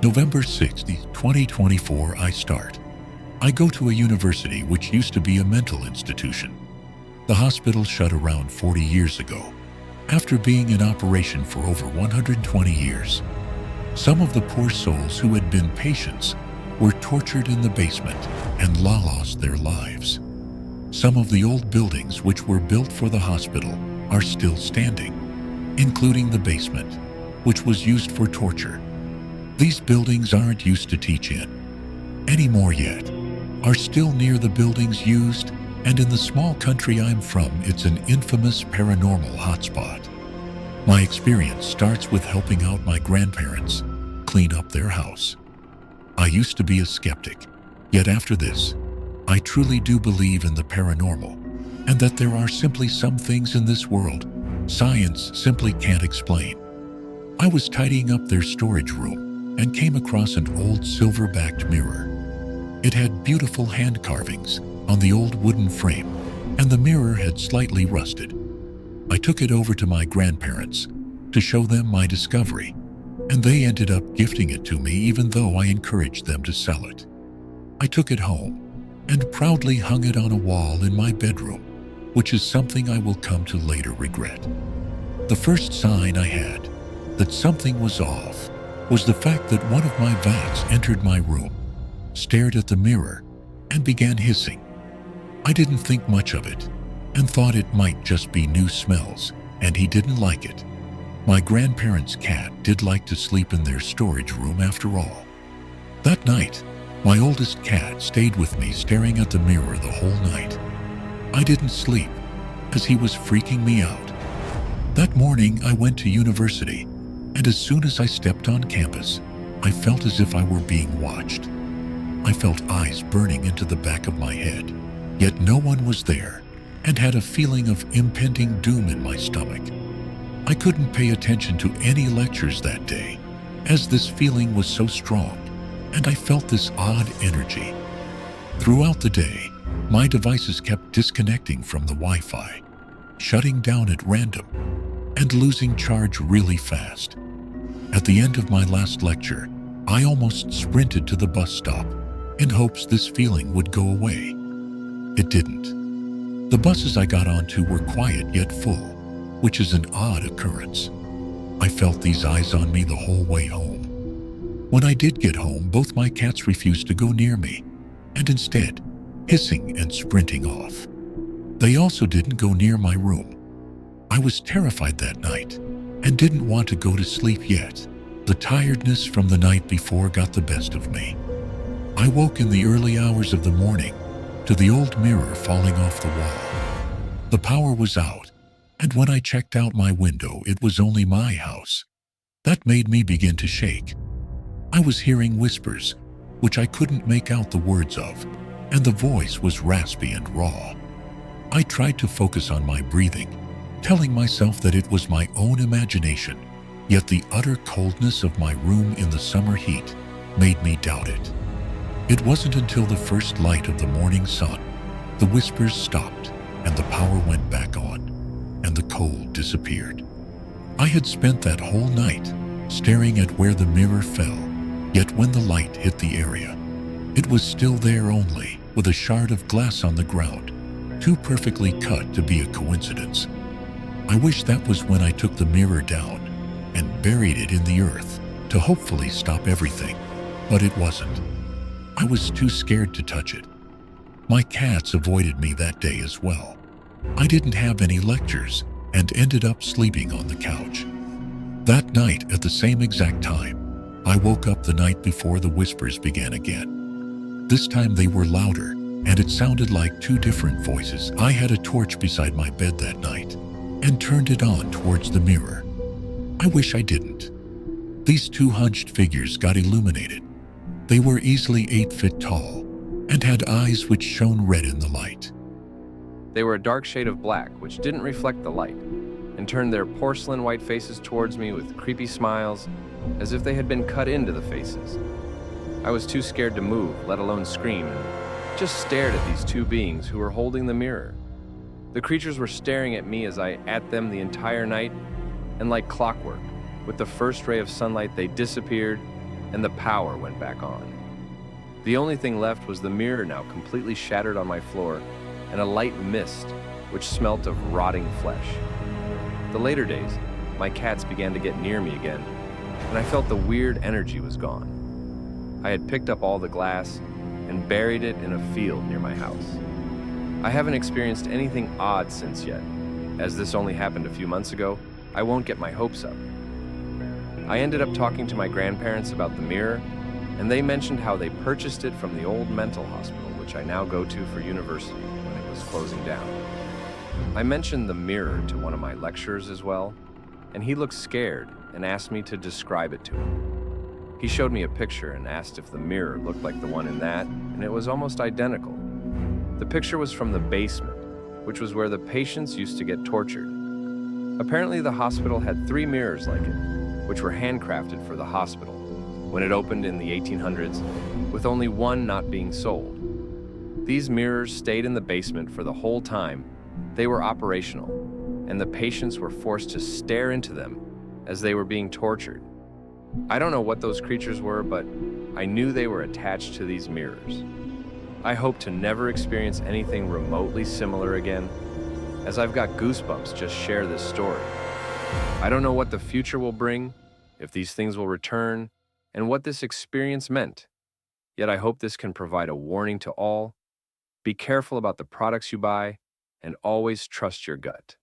November 6, 2024, I start. I go to a university which used to be a mental institution. The hospital shut around 40 years ago, after being in operation for over 120 years. Some of the poor souls who had been patients were tortured in the basement and lost their lives. Some of the old buildings which were built for the hospital are still standing, including the basement, which was used for torture. These buildings aren't used to teach in anymore yet, are still near the buildings used, and in the small country I'm from, it's an infamous paranormal hotspot. My experience starts with helping out my grandparents clean up their house. I used to be a skeptic, yet after this, I truly do believe in the paranormal, and that there are simply some things in this world science simply can't explain. I was tidying up their storage room and came across an old silver-backed mirror. It had beautiful hand carvings on the old wooden frame, and the mirror had slightly rusted. I took it over to my grandparents to show them my discovery, and they ended up gifting it to me even though I encouraged them to sell it. I took it home and proudly hung it on a wall in my bedroom, which is something I will come to later regret. The first sign I had that something was off was the fact that one of my vats entered my room, stared at the mirror, and began hissing. I didn't think much of it and thought it might just be new smells, and he didn't like it. My grandparents' cat did like to sleep in their storage room after all. That night, my oldest cat stayed with me staring at the mirror the whole night. I didn't sleep as he was freaking me out. That morning, I went to university, and as soon as I stepped on campus, I felt as if I were being watched. I felt eyes burning into the back of my head, yet no one was there, and had a feeling of impending doom in my stomach. I couldn't pay attention to any lectures that day, as this feeling was so strong, and I felt this odd energy. Throughout the day, my devices kept disconnecting from the Wi-Fi, shutting down at random, and losing charge really fast. At the end of my last lecture, I almost sprinted to the bus stop in hopes this feeling would go away. It didn't. The buses I got onto were quiet yet full, which is an odd occurrence. I felt these eyes on me the whole way home. When I did get home, both my cats refused to go near me, and instead, hissing and sprinting off. They also didn't go near my room. I was terrified that night and didn't want to go to sleep yet. The tiredness from the night before got the best of me. I woke in the early hours of the morning to the old mirror falling off the wall. The power was out, and when I checked out my window, it was only my house. That made me begin to shake. I was hearing whispers, which I couldn't make out the words of, and the voice was raspy and raw. I tried to focus on my breathing, telling myself that it was my own imagination, yet the utter coldness of my room in the summer heat made me doubt it. It wasn't until the first light of the morning sun, the whispers stopped and the power went back on, and the cold disappeared. I had spent that whole night staring at where the mirror fell, yet when the light hit the area, it was still there, only with a shard of glass on the ground, too perfectly cut to be a coincidence. I wish that was when I took the mirror down and buried it in the earth to hopefully stop everything, but it wasn't. I was too scared to touch it. My cats avoided me that day as well. I didn't have any lectures and ended up sleeping on the couch. That night, at the same exact time, I woke up the night before the whispers began again. This time they were louder, and it sounded like two different voices. I had a torch beside my bed that night and turned it on towards the mirror. I wish I didn't. These two hunched figures got illuminated. They were easily 8 feet tall and had eyes which shone red in the light. They were a dark shade of black, which didn't reflect the light, and turned their porcelain white faces towards me with creepy smiles, as if they had been cut into the faces. I was too scared to move, let alone scream, and just stared at these two beings who were holding the mirror. The creatures were staring at me as I at them the entire night, and like clockwork, with the first ray of sunlight they disappeared, and the power went back on. The only thing left was the mirror, now completely shattered on my floor, and a light mist which smelt of rotting flesh. The later days, my cats began to get near me again, and I felt the weird energy was gone. I had picked up all the glass and buried it in a field near my house. I haven't experienced anything odd since yet. As this only happened a few months ago, I won't get my hopes up. I ended up talking to my grandparents about the mirror, and they mentioned how they purchased it from the old mental hospital, which I now go to for university, when it was closing down. I mentioned the mirror to one of my lecturers as well, and he looked scared and asked me to describe it to him. He showed me a picture and asked if the mirror looked like the one in that, and it was almost identical. The picture was from the basement, which was where the patients used to get tortured. Apparently, the hospital had 3 mirrors like it, which were handcrafted for the hospital when it opened in the 1800s, with only one not being sold. These mirrors stayed in the basement for the whole time they were operational, and the patients were forced to stare into them as they were being tortured. I don't know what those creatures were, but I knew they were attached to these mirrors. I hope to never experience anything remotely similar again, as I've got goosebumps just share this story. I don't know what the future will bring, if these things will return, and what this experience meant. Yet I hope this can provide a warning to all. Be careful about the products you buy, and always trust your gut.